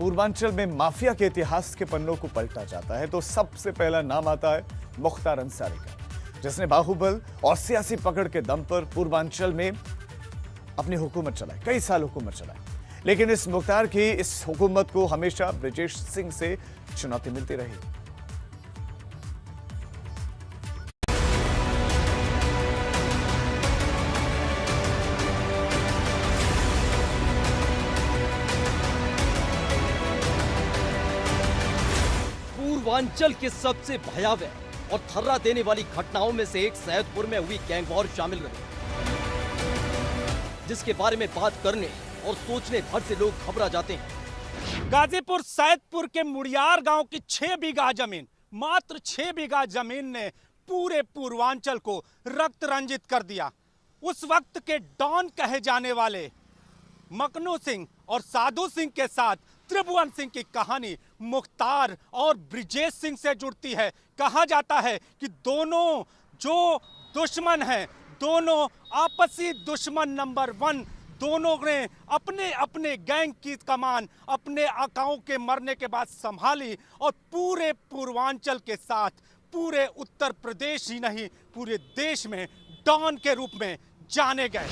पूर्वांचल में माफिया के इतिहास के पन्नों को पलटा जाता है तो सबसे पहला नाम आता है मुख्तार अंसारी का, जिसने बाहुबल और सियासी पकड़ के दम पर पूर्वांचल में अपनी हुकूमत चलाई, कई साल हुकूमत चलाई। लेकिन इस मुख्तार की इस हुकूमत को हमेशा ब्रजेश सिंह से चुनौती मिलती रही। पूर्वांचल के सबसे भयावह और थर्रा देने वाली घटनाओं में से एक सैदपुर में हुई गैंग वॉर शामिल रही, जिसके बारे में बात करने और सोचने भर से लोग घबरा जाते हैं। गाजीपुर सैदपुर के मुड़ियार गांव की 6 बीघा जमीन, मात्र 6 बीघा जमीन ने पूरे पूर्वांचल को रक्त रंजित कर दिया। उस वक्त के डॉन कहे जाने वाले मकनू सिंह और साधु सिंह के साथ त्रिभुवन सिंह की कहानी मुख्तार और ब्रजेश सिंह से जुड़ती है। कहा जाता है कि दोनों जो दुश्मन हैं, दोनों आपसी दुश्मन नंबर 1, दोनों ने अपने अपने गैंग की कमान अपने आकाओं के मरने के बाद संभाली और पूरे पूर्वांचल के साथ पूरे उत्तर प्रदेश ही नहीं पूरे देश में डॉन के रूप में जाने गए।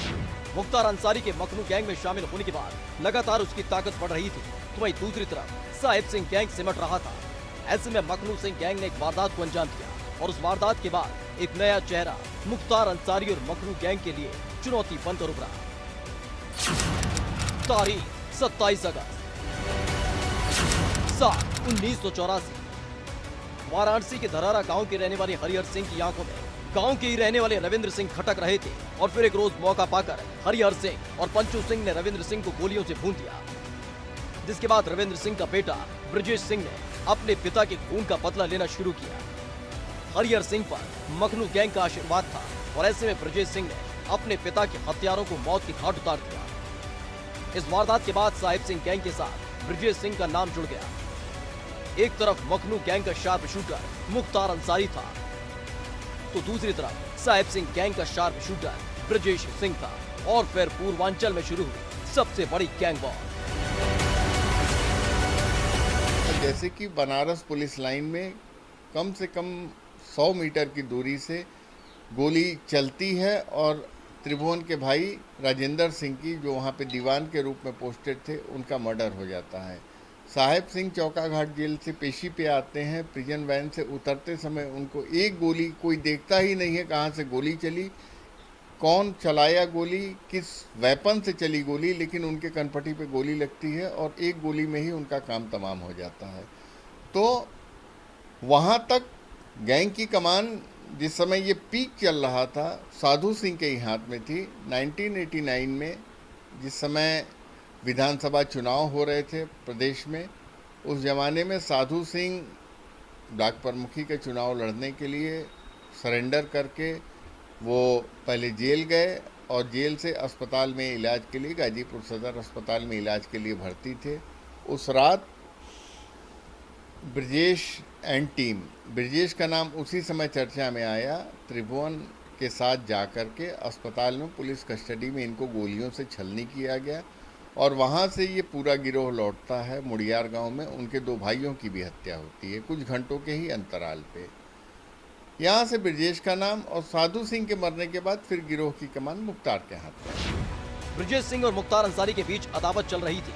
मुख्तार अंसारी के मखनू गैंग में शामिल होने के बाद लगातार उसकी ताकत बढ़ रही थी, तो वहीं दूसरी तरफ साहिब सिंह गैंग सिमट रहा था। ऐसे में मखनू सिंह गैंग ने एक वारदात को अंजाम दिया और उस वारदात के बाद एक नया चेहरा मुख्तार अंसारी और मखनू गैंग के लिए चुनौती बनकर उभरा। तारीख 27 अगस्त 1984। वाराणसी के धरारा गांव के रहने वाले हरिहर सिंह की आंखों में गांव के ही रहने वाले रविंद्र सिंह खटक रहे थे और फिर एक रोज मौका पाकर हरिहर सिंह और पंचू सिंह ने रविंद्र सिंह को गोलियों से भून दिया, जिसके बाद रविंद्र सिंह का बेटा ब्रजेश सिंह ने अपने पिता के खून का बदला लेना शुरू किया। हरिहर सिंह पर मखनू गैंग का आशीर्वाद था और ऐसे में ब्रजेश सिंह ने अपने पिता के हत्यारों को मौत की घाट उतार दिया। इस वारदात के बाद साहिब सिंह गैंग के साथ ब्रजेश सिंह का नाम जुड़ गया। एक तरफ मखनू गैंग का शार्प शूटर मुख्तार अंसारी था, तो दूसरी तरफ साहिब सिंह गैंग का शार्प शूटर ब्रजेश सिंह था और फिर पूर्वांचल में शुरू हुई सबसे बड़ी गैंग वॉर। जैसे कि बनारस पुलिस लाइन में कम से कम 100 मीटर की दूरी से गोली चलती है और त्रिभुवन के भाई राजेंद्र सिंह की, जो वहाँ पे दीवान के रूप में पोस्टेड थे, उनका मर्डर हो जाता है। साहिब सिंह चौका घाट जेल से पेशी पे आते हैं। प्रिजन वैन से उतरते समय उनको एक गोली, कोई देखता ही नहीं है कहाँ से गोली चली, कौन चलाया गोली, किस वेपन से चली गोली, लेकिन उनके कनपटी पे गोली लगती है और एक गोली में ही उनका काम तमाम हो जाता है। तो वहाँ तक गैंग की कमान जिस समय ये पीक चल रहा था साधु सिंह के ही हाथ में थी। 1989 में जिस समय विधानसभा चुनाव हो रहे थे प्रदेश में, उस ज़माने में साधु सिंह ब्लॉक प्रमुखी के चुनाव लड़ने के लिए सरेंडर करके वो पहले जेल गए और जेल से अस्पताल में इलाज के लिए, गाजीपुर सदर अस्पताल में इलाज के लिए भर्ती थे। उस रात ब्रजेश एंड टीम, ब्रजेश का नाम उसी समय चर्चा में आया, त्रिभुवन के साथ जाकर के अस्पताल में पुलिस कस्टडी में इनको गोलियों से छलनी किया गया और वहाँ से ये पूरा गिरोह लौटता है मुड़ियार गांव में। उनके 2 भाइयों की भी हत्या होती है कुछ घंटों के ही अंतराल पे। यहाँ से ब्रजेश का नाम और साधु सिंह के मरने के बाद फिर गिरोह की कमान मुख्तार के हाथ में। ब्रजेश सिंह और मुख्तार अंसारी के बीच अदावत चल रही थी,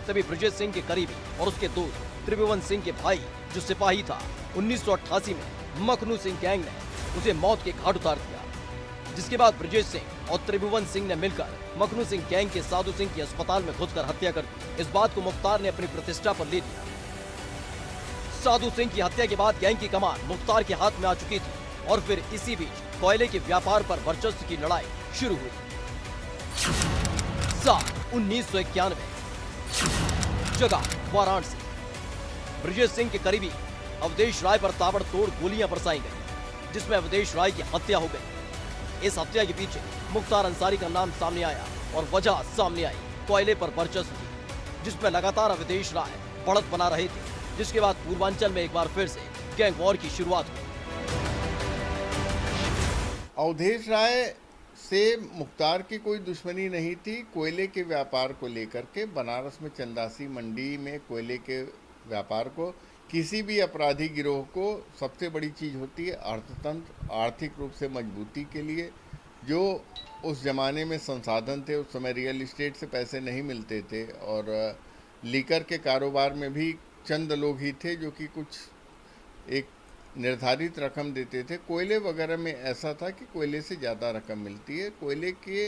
तभी ब्रजेश सिंह के करीबी और उसके दोस्त त्रिभुवन सिंह के भाई जो सिपाही था, 1988 में मखनू सिंह गैंग ने उसे मौत के घाट उतार दिया, जिसके बाद ब्रजेश सिंह और त्रिभुवन सिंह ने मिलकर मखनू सिंह गैंग के साधु सिंह की अस्पताल में घुसकर हत्या कर दी। इस बात को मुख्तार ने अपनी प्रतिष्ठा पर ले लिया। साधु सिंह की हत्या के बाद गैंग की कमान मुख्तार के हाथ में आ चुकी थी और फिर इसी बीच कोयले के व्यापार पर वर्चस्व की लड़ाई शुरू हुई। साल 1991, जगह वाराणसी। ब्रजेश सिंह के करीबी अवधेश राय पर ताबड़तोड़ गोलियां बरसाई गई, जिसमें अवधेश राय की हत्या हो गई। इस हत्या के पीछे मुख्तार अंसारी का नाम सामने आया और वजह सामने आई कोयले पर वर्चस्व की, जिसमें लगातार अवधेश राय बढ़त बना रहे थे, जिसके बाद पूर्वांचल में एक बार फिर से गैंग वॉर की शुरुआत हुई। अवधेश राय से मुख्तार की कोई दुश्मनी नहीं थी। कोयले के व्यापार को लेकर के बनारस में चंदासी मंडी में कोयले के व्यापार को, किसी भी अपराधी गिरोह को सबसे बड़ी चीज़ होती है अर्थतंत्र, आर्थिक रूप से मजबूती के लिए। जो उस ज़माने में संसाधन थे, उस समय रियल इस्टेट से पैसे नहीं मिलते थे और लीकर के कारोबार में भी चंद लोग ही थे जो कि कुछ एक निर्धारित रकम देते थे। कोयले वगैरह में ऐसा था कि कोयले से ज़्यादा रकम मिलती है। कोयले के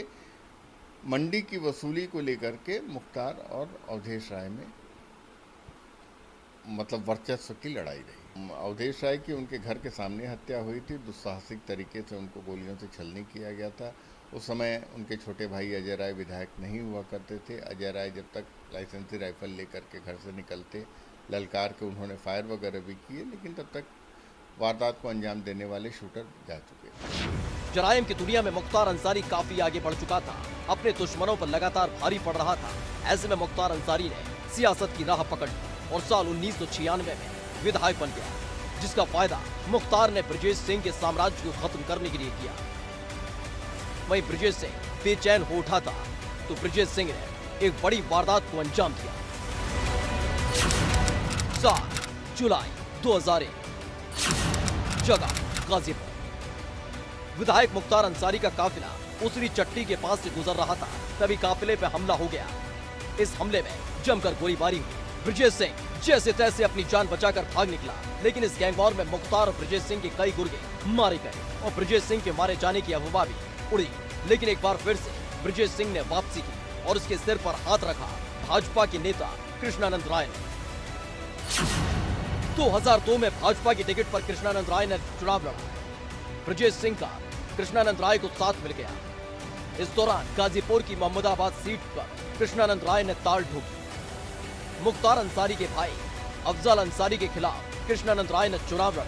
मंडी की वसूली को लेकर के मुख्तार और अवधेश राय में मतलब वर्चस्व की लड़ाई रही। अवधेश राय की उनके घर के सामने हत्या हुई थी। दुस्साहसिक तरीके से उनको गोलियों से छलनी किया गया था। उस समय उनके छोटे भाई अजय राय विधायक नहीं हुआ करते थे। अजय राय जब तक लाइसेंसी राइफल लेकर के घर से निकलते, ललकार के उन्होंने फायर वगैरह भी किए, लेकिन तब तक वारदात को अंजाम देने वाले शूटर जा चुके थे। जराइम की दुनिया में मुख्तार अंसारी काफी आगे बढ़ चुका था, अपने दुश्मनों पर लगातार भारी पड़ रहा था। ऐसे में मुख्तार अंसारी ने सियासत की राह पकड़ ली और साल 1996 में विधायक बन गया, जिसका फायदा मुख्तार ने ब्रजेश सिंह के साम्राज्य को खत्म करने के लिए किया। वहीं ब्रजेश सिंह बेचैन हो उठा था तो ब्रजेश सिंह ने एक बड़ी वारदात को अंजाम दिया। 7 जुलाई 2001, जगह गाजीपुर। विधायक मुख्तार अंसारी का काफिला उसरी चट्टी के पास से गुजर रहा था, तभी काफिले पे हमला हो गया। इस हमले में जमकर गोलीबारी हुई। ब्रजेश सिंह जैसे तैसे अपनी जान बचाकर भाग निकला, लेकिन इस गैंगवॉर में मुख्तार और ब्रजेश सिंह के कई गुर्गे मारे गए और ब्रजेश सिंह के मारे जाने की अफवाह भी उड़ी। लेकिन एक बार फिर से ब्रजेश सिंह ने वापसी की और उसके सिर पर हाथ रखा भाजपा के नेता कृष्णानंद राय ने। 2002 में भाजपा की टिकट पर कृष्णानंद राय ने चुनाव लड़ा। ब्रजेश सिंह का कृष्णानंद राय को साथ मिल गया। इस दौरान गाजीपुर की मोहम्मदाबाद सीट पर कृष्णानंद राय ने ताल ठोकी। मुख्तार अंसारी के भाई अफजल अंसारी के खिलाफ कृष्णानंद राय ने चुनाव लड़ा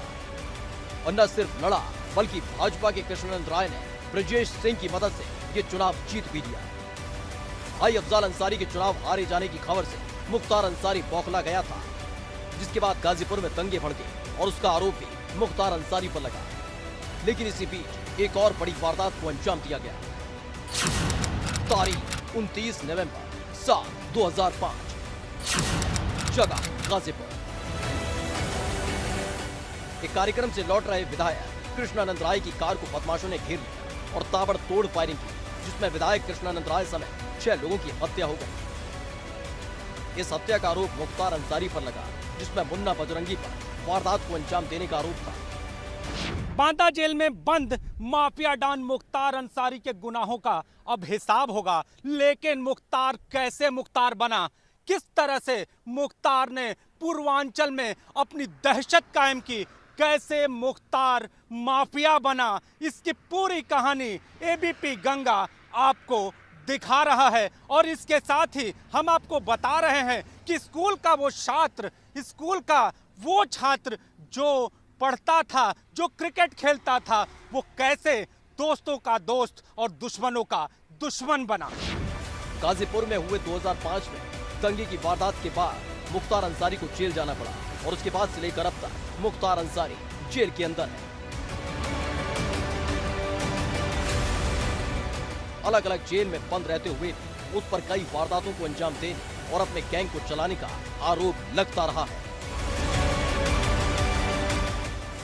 और न सिर्फ लड़ा बल्कि भाजपा के कृष्णानंद राय ने ब्रजेश सिंह की मदद से ये चुनाव जीत भी लिया। भाई अफजल अंसारी के चुनाव हारे जाने की खबर से मुख्तार अंसारी बौखला गया था, जिसके बाद गाजीपुर में दंगे भड़के और उसका आरोप भी मुख्तार अंसारी पर लगा। लेकिन इसी बीच एक और बड़ी वारदात को अंजाम दिया गया। तारीख 29 नवंबर साल 2005, जगह गाजीपुर। एक कार्यक्रम से लौट रहे विधायक कृष्णानंद राय की कार को बदमाशों ने घेर लिया और ताबड़तोड़ फायरिंग की, जिसमें विधायक कृष्णानंद राय समेत 6 लोगों की हत्या हो गई। इस हत्या का आरोप मुख्तार अंसारी पर लगा, जिसमें मुन्ना बजरंगी पर वारदात को अंजाम देने का आरोप था। बांदा जेल में बंद माफिया डॉन मुख्तार अंसारी के गुनाहों का अब हिसाब होगा। लेकिन मुख्तार कैसे मुख्तार बना, किस तरह से मुख्तार ने पूर्वांचल में अपनी दहशत कायम की, कैसे मुख्तार माफिया बना, इसकी पूरी कहानी एबीपी गंगा आपको दिखा रहा है। और इसके साथ ही हम आपको बता रहे हैं कि स्कूल का वो छात्र जो पढ़ता था, जो क्रिकेट खेलता था, वो कैसे दोस्तों का दोस्त और दुश्मनों का दुश्मन बना। गाजीपुर में हुए 2005 में दंगे की वारदात के बाद मुख्तार अंसारी को जेल जाना पड़ा और उसके बाद से लेकर अब तक मुख्तार अंसारी जेल के अंदर है। अलग अलग जेल में बंद रहते हुए भी उस पर कई वारदातों को अंजाम देने और अपने गैंग को चलाने का आरोप लगता रहा है।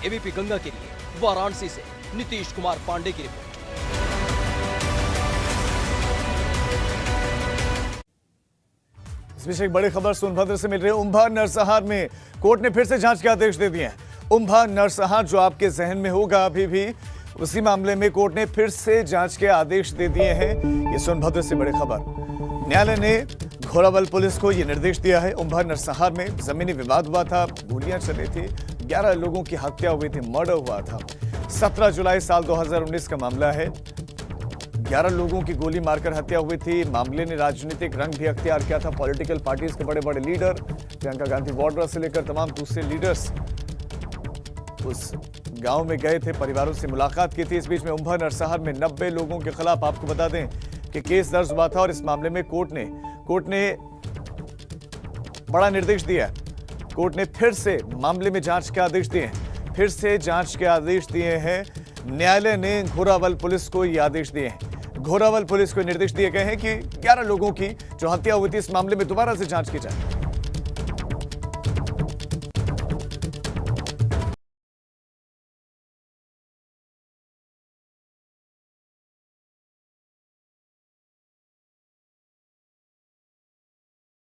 एबीपी गंगा के लिए वाराणसी से नीतीश कुमार पांडे की रिपोर्ट। इस बीच एक बड़ी खबर सोनभद्र से मिल रही है। उम्भा नरसंहार में कोर्ट ने फिर से जांच के आदेश दे दिए हैं। उम्भा नरसंहार जो आपके जहन में होगा अभी भी, उसी मामले में कोर्ट ने फिर से जांच के आदेश दे दिए हैं। ये सोनभद्र से बड़ी खबर। न्यायालय ने घोरावल पुलिस को यह निर्देश दिया है। उम्भा नरसंहार में जमीनी विवाद हुआ था, गोलियां चली थी, 11 लोगों की हत्या हुई थी, मर्डर हुआ था। 17 जुलाई साल 2019 का मामला है। 11 लोगों की गोली मारकर हत्या हुई थी। मामले ने राजनीतिक रंग भी अख्तियार किया था। पॉलिटिकल पार्टीज के बड़े बड़े लीडर, प्रियंका गांधी वाड्रा से लेकर तमाम दूसरे लीडर्स उस गांव में गए थे, परिवारों से मुलाकात की थी। इस बीच में उम्भा नरसंहार में 90 लोगों के खिलाफ आपको बता दें कि केस दर्ज हुआ था और इस मामले में कोर्ट ने बड़ा निर्देश दिया है। कोर्ट ने फिर से मामले में जांच के आदेश दिए हैं। न्यायालय ने घोरावल पुलिस को ये आदेश दिए हैं। घोरावल पुलिस को निर्देश दिए गए हैं कि 11 लोगों की जो हत्या हुई थी इस मामले में दोबारा से जांच की जाए।